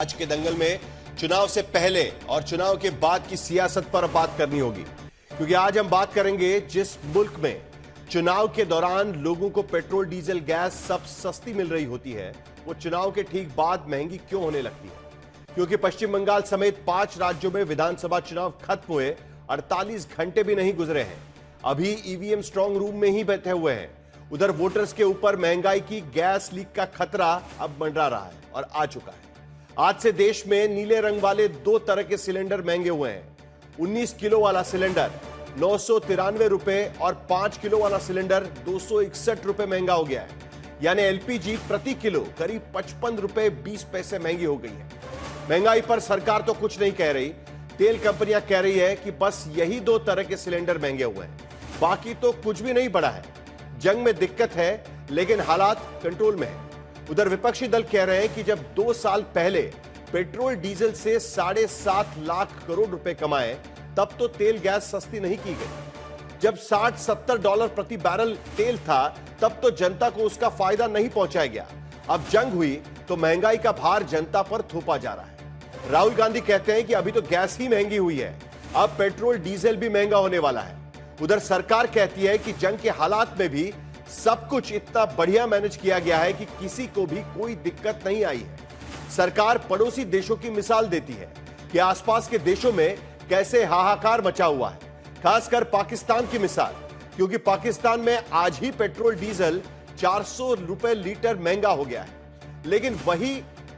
आज के दंगल में चुनाव से पहले और चुनाव के बाद की सियासत पर बात करनी होगी, क्योंकि आज हम बात करेंगे जिस मुल्क में चुनाव के दौरान लोगों को पेट्रोल, डीजल, गैस सब सस्ती मिल रही होती है, वो चुनाव के ठीक बाद महंगी क्यों होने लगती है? क्योंकि पश्चिम बंगाल समेत 5 राज्यों में विधानसभा चुनाव खत्म हुए 48 घंटे भी नहीं गुजरे हैं। अभी ईवीएम स्ट्रांग रूम में ही बैठे हुए हैं। उधर वोटर्स के ऊपर महंगाई की गैस लीक का खतरा अब मंडरा रहा है और आ चुका है। आज से देश में नीले रंग वाले 2 तरह के सिलेंडर महंगे हुए हैं। 19 किलो वाला सिलेंडर 993 रुपए और 5 किलो वाला सिलेंडर 261 रुपए महंगा हो गया है। यानी एलपीजी प्रति किलो करीब 55 रुपए 20 पैसे महंगी हो गई है। महंगाई पर सरकार तो कुछ नहीं कह रही, तेल कंपनियां कह रही है कि बस यही 2 तरह के सिलेंडर महंगे हुए हैं, बाकी तो कुछ भी नहीं बढ़ा है। जंग में दिक्कत है लेकिन हालात कंट्रोल में है। उधर विपक्षी दल कह रहे हैं कि जब 2 साल पहले पेट्रोल डीजल से 7.5 लाख करोड़ रुपए कमाए, तब तो तेल गैस सस्ती नहीं की गई। जब $60-70 प्रति बैरल तेल था, तब तो जनता को उसका फायदा नहीं पहुंचाया गया। अब जंग हुई तो महंगाई का भार जनता पर थोपा जा रहा है। राहुल गांधी कहते हैं कि अभी तो गैस ही महंगी हुई है, अब पेट्रोल डीजल भी महंगा होने वाला है। उधर सरकार कहती है कि जंग के हालात में भी सब कुछ इतना बढ़िया मैनेज किया गया है कि किसी को भी कोई दिक्कत नहीं आई है। सरकार पड़ोसी देशों की मिसाल देती है कि आसपास के देशों में कैसे हाहाकार मचा हुआ है, खासकर पाकिस्तान की मिसाल, क्योंकि पाकिस्तान में आज ही पेट्रोल डीजल 400 रुपए लीटर महंगा हो गया है। लेकिन वही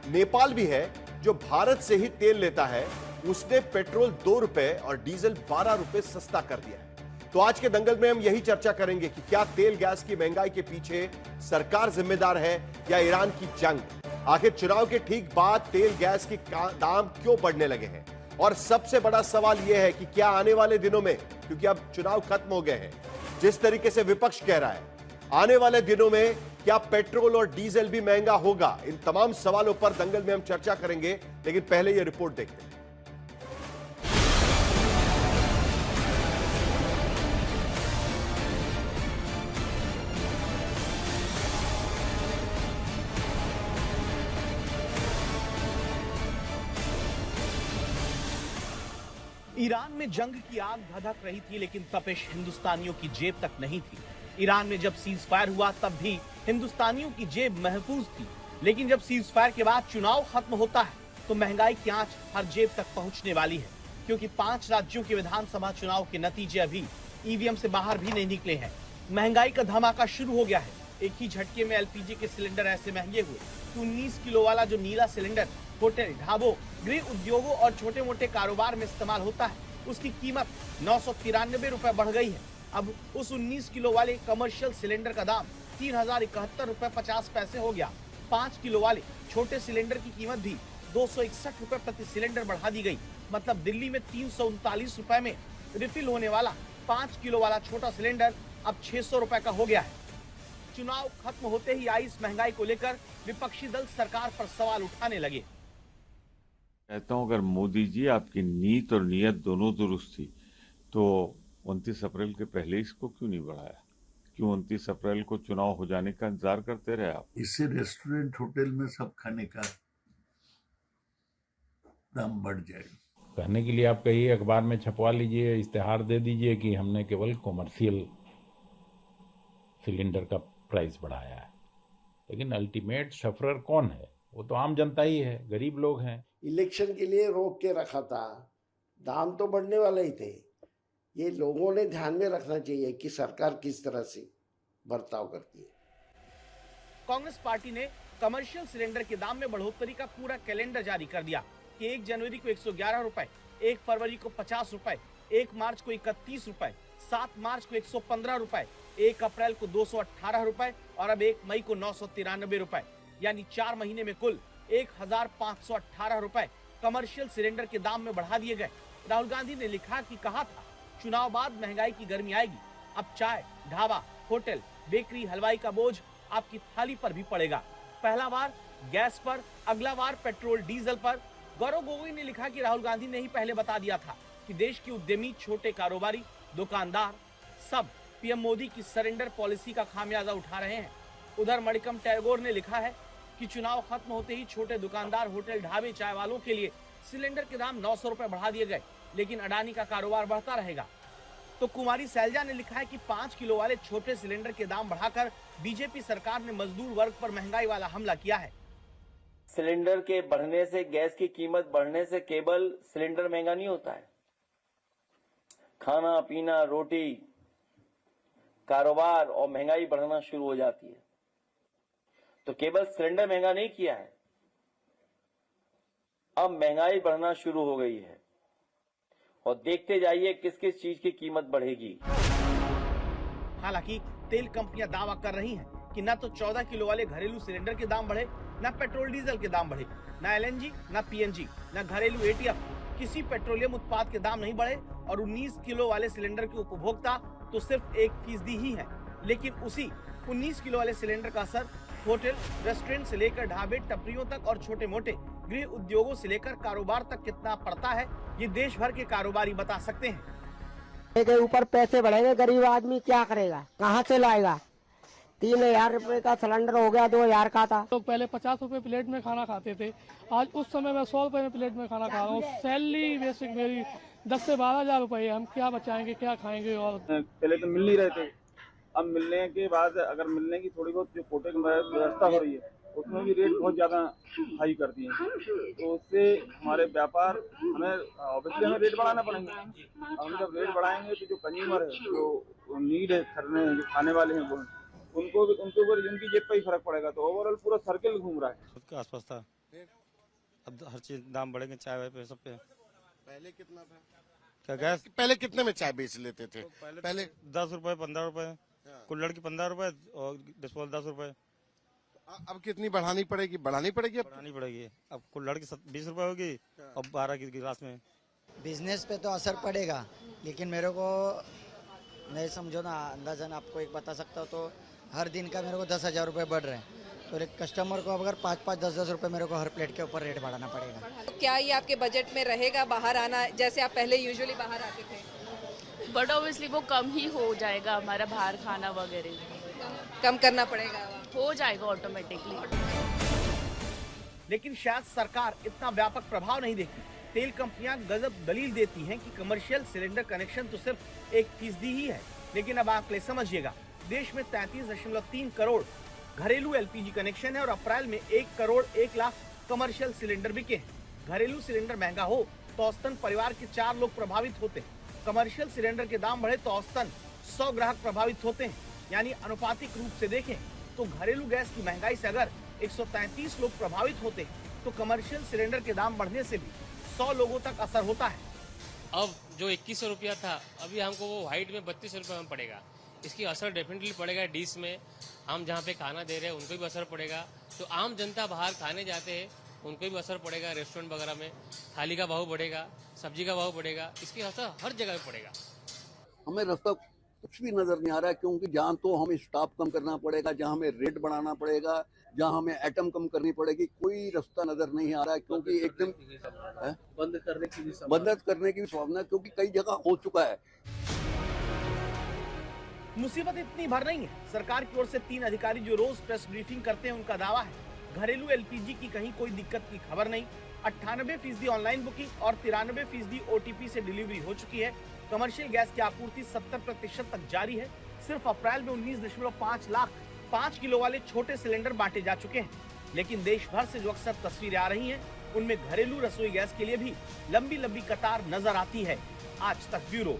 नेपाल भी है जो भारत से ही तेल लेता है, उसने पेट्रोल 2 रुपए और डीजल 12 रुपए सस्ता कर दिया है। तो आज के दंगल में हम यही चर्चा करेंगे कि क्या तेल गैस की महंगाई के पीछे सरकार जिम्मेदार है या ईरान की जंग? आखिर चुनाव के ठीक बाद तेल गैस के दाम क्यों बढ़ने लगे हैं? और सबसे बड़ा सवाल यह है कि क्या आने वाले दिनों में, क्योंकि अब चुनाव खत्म हो गए हैं, जिस तरीके से विपक्ष कह रहा है, आने वाले दिनों में क्या पेट्रोल और डीजल भी महंगा होगा? इन तमाम सवालों पर दंगल में हम चर्चा करेंगे, लेकिन पहले यह रिपोर्ट देखते हैं। ईरान में जंग की आग धधक रही थी, लेकिन तपिश हिंदुस्तानियों की जेब तक नहीं थी। ईरान में जब सीज फायर हुआ तब भी हिंदुस्तानियों की जेब महफूज थी, लेकिन जब सीज फायर के बाद चुनाव खत्म होता है तो महंगाई की आंच हर जेब तक पहुंचने वाली है, क्योंकि 5 राज्यों के विधानसभा चुनाव के नतीजे अभी ईवीएम से बाहर भी नहीं निकले हैं। महंगाई का धमाका शुरू हो गया है। एक ही झटके में एलपीजी के सिलेंडर ऐसे महंगे हुए कि 19 किलो वाला जो नीला सिलेंडर होटल, ढाबों, गृह उद्योगों और छोटे मोटे कारोबार में इस्तेमाल होता है, उसकी कीमत 993 रुपए बढ़ गई है। अब उस 19 किलो वाले कमर्शियल सिलेंडर का दाम 3071 रुपए 50 पैसे हो गया। 5 किलो वाले छोटे सिलेंडर की कीमत भी 261 रुपए प्रति सिलेंडर बढ़ा दी गई। मतलब दिल्ली में 339 रुपए में रिफिल होने वाला 5 किलो वाला छोटा सिलेंडर अब 600 रुपए का हो गया है। चुनाव खत्म होते ही आई इस महंगाई को लेकर विपक्षी दल सरकार पर सवाल उठाने लगे। कहता हूं, अगर मोदी जी आपकी नीयत और नियत दोनों दुरुस्त थी तो 29 अप्रैल के पहले इसको क्यों नहीं बढ़ाया? क्यों 29 अप्रैल को चुनाव हो जाने का इंतजार करते रहे आप? इससे रेस्टोरेंट, होटल में सब खाने का दाम बढ़ जाएगा। कहने के लिए आप कहिए, अखबार में छपवा लीजिए, इश्तेहार दे दीजिए कि हमने केवल कॉमर्शियल सिलेंडर का प्राइस बढ़ाया है, लेकिन अल्टीमेट सफरर कौन है? वो तो आम जनता ही है, गरीब लोग हैं। इलेक्शन के लिए रोक के रखा था, दाम तो बढ़ने वाले ही थे। ये लोगों ने ध्यान में रखना चाहिए कि सरकार किस तरह से बर्ताव करती है। कांग्रेस पार्टी ने कमर्शियल सिलेंडर के दाम में बढ़ोतरी का पूरा कैलेंडर जारी कर दिया कि 1 जनवरी को 111 रुपए, 1 फरवरी को 50 रुपए, 1 मार्च को 31 रुपए, 7 मार्च को 115 रुपए, 1 अप्रैल को 218 रुपए और अब 1 मई को 993 रुपए, यानी 4 महीने में कुल 1518 रुपए कमर्शियल सिलेंडर के दाम में बढ़ा दिए गए। राहुल गांधी ने लिखा कि कहा था चुनाव बाद महंगाई की गर्मी आएगी, अब चाय, ढाबा, होटल, बेकरी, हलवाई का बोझ आपकी थाली पर भी पड़ेगा। पहला बार गैस पर, अगला बार पेट्रोल डीजल पर। गौरव गोगोई ने लिखा कि राहुल गांधी ने ही पहले बता दिया था कि देश के उद्यमी, छोटे कारोबारी, दुकानदार सब पीएम मोदी की सरेंडर पॉलिसी का खामियाजा उठा रहे हैं। उधर मणिकम टैगोर ने लिखा है कि चुनाव खत्म होते ही छोटे दुकानदार, होटल, ढाबे, चाय वालों के लिए सिलेंडर के दाम 900 रुपए बढ़ा दिए गए, लेकिन अडानी का कारोबार बढ़ता रहेगा। तो कुमारी सैलजा ने लिखा है कि 5 किलो वाले छोटे सिलेंडर के दाम बढ़ाकर बीजेपी सरकार ने मजदूर वर्ग पर महंगाई वाला हमला किया है। सिलेंडर के बढ़ने से, गैस की कीमत बढ़ने से केवल सिलेंडर महंगा नहीं होता है, खाना पीना, रोटी, कारोबार और महंगाई बढ़ना शुरू हो जाती है। तो केवल सिलेंडर महंगा नहीं किया है, अब महंगाई बढ़ना शुरू हो गई है और देखते जाइए किस किस चीज की कीमत बढ़ेगी। हालांकि तेल कंपनियां दावा कर रही हैं कि न तो 14 किलो वाले घरेलू सिलेंडर के दाम बढ़े, न पेट्रोल डीजल के दाम बढ़े, न एलएनजी, न पीएनजी, न घरेलू एटीएफ, किसी पेट्रोलियम उत्पाद के दाम नहीं बढ़े और 19 किलो वाले सिलेंडर के उपभोक्ता तो सिर्फ 1% ही है। लेकिन उसी 19 किलो वाले सिलेंडर का असर होटल, रेस्टोरेंट से लेकर ढाबे, टपरियों तक और छोटे मोटे गृह उद्योगों से लेकर कारोबार तक कितना पड़ता है, ये देश भर के कारोबारी बता सकते हैं। के ऊपर पैसे बढ़ेंगे, गरीब आदमी क्या करेगा, कहाँ से लाएगा? 3000 रुपए का सिलेंडर हो गया, 2000 का था। तो पहले 50 रुपए प्लेट में खाना खाते थे, आज उस समय मैं 100 रुपए में प्लेट में खाना खा रहा हूँ। सैलरी बेसिक मेरी 10 से 12,000 रुपए, हम क्या बचाएंगे, क्या खाएंगे? और पहले तो मिल नहीं रहे थे, अब मिलने के बाद अगर मिलने की थोड़ी बहुत जो कोटे की व्यवस्था हो रही है उसमें भी रेट बहुत ज्यादा हाई कर दिए हैं, तो उससे हमारे व्यापार, हमें ऑब्वियसली हमें रेट बढ़ाना पड़ेंगे। हम जब रेट बढ़ाएंगे तो जो कंज्यूमर है, जो नीड है करने, जो खाने वाले हैं, वो उनको भी, उनके ऊपर, उनकी जेब पर ही फर्क पड़ेगा। तो ओवरऑल पूरा सर्किल घूम रहा है। खुद के आसपास था, अब हर चीज दाम बढ़ेंगे, चाय वाय पे, सब पे। पहले कितना था? क्या गैस पहले कितने में चाय बेच लेते थे? तो पहले 10 रुपए, 15 रुपए, कुल्हड़ की 15 रुपए और डिस्पोजल 10 रुपए। अब कितनी बढ़ानी पड़ेगी? बढ़ानी पड़ेगी अब कुल्हड़ की 20 रुपए होगी, अब 12 की गिलास में। बिजनेस पे तो असर पड़ेगा, लेकिन मेरे को नहीं समझो ना, अंदाजन आपको एक बता सकता हूँ, तो हर दिन का मेरे को 10,000 रुपए बढ़ रहे हैं, तो एक कस्टमर को अगर 5-5, 10-10 रुपए मेरे को हर प्लेट के ऊपर रेट बढ़ाना पड़ेगा। क्या ये आपके बजट में रहेगा बाहर आना, जैसे आप पहले यूजुअली बाहर आते थे? बट ऑब्वियसली वो कम ही हो जाएगा, हमारा बाहर खाना वगैरह कम करना पड़ेगा, हो जाएगा ऑटोमेटिकली। लेकिन शायद सरकार इतना व्यापक प्रभाव नहीं देखती। तेल कंपनियां गजब दलील देती हैं कि कमर्शियल सिलेंडर कनेक्शन तो सिर्फ 1% ही है, लेकिन अब आंकड़े समझिएगा। देश में 33.3 करोड़ घरेलू एलपीजी कनेक्शन है और अप्रैल में 1 करोड़ 1 लाख कमर्शियल सिलेंडर बिके हैं। घरेलू सिलेंडर महंगा हो तो औसतन परिवार के 4 लोग प्रभावित होते हैं। कमर्शियल सिलेंडर के दाम बढ़े तो औसतन 100 ग्राहक प्रभावित होते हैं। यानी अनुपातिक रूप से देखें तो घरेलू गैस की महंगाई से अगर 133 लोग प्रभावित होते हैं तो कमर्शियल सिलेंडर के दाम बढ़ने से भी 100 लोगों तक असर होता है। अब जो 2100 रुपया था, अभी हमको वो वाइट में 32 रुपये में पड़ेगा। इसकी असर डेफिनेटली पड़ेगा डिश में, हम जहाँ पे खाना दे रहे हैं उनको भी असर पड़ेगा। तो आम जनता बाहर खाने जाते हैं उनको भी असर पड़ेगा, रेस्टोरेंट वगैरह में थाली का भाव बढ़ेगा, सब्जी का भाव बढ़ेगा, इसकी असर हर जगह पे पड़ेगा। हमें रास्ता कुछ भी नजर नहीं आ रहा है, क्योंकि जहाँ तो हमें स्टाफ कम करना पड़ेगा, जहाँ हमें रेट बढ़ाना पड़ेगा, जहाँ हमें आइटम कम करनी पड़ेगी, कोई रास्ता नजर नहीं आ रहा है। क्योंकि एकदम बंद करने की भी संभावना, क्योंकि कई जगह हो चुका है। मुसीबत इतनी भर नहीं है। सरकार की ओर से 3 अधिकारी जो रोज प्रेस ब्रीफिंग करते हैं, उनका दावा है घरेलू एलपीजी की कहीं कोई दिक्कत की खबर नहीं। 98% ऑनलाइन बुकिंग और 93% ओटीपी से डिलीवरी हो चुकी है। कमर्शियल गैस की आपूर्ति 70% तक जारी है। सिर्फ अप्रैल में 19.5 लाख 5 किलो वाले छोटे सिलेंडर बांटे जा चुके हैं। लेकिन देश भर से जो अक्सर तस्वीरें आ रही हैं, उनमें घरेलू रसोई गैस के लिए भी लंबी लंबी कतार नजर आती है। आज तक ब्यूरो।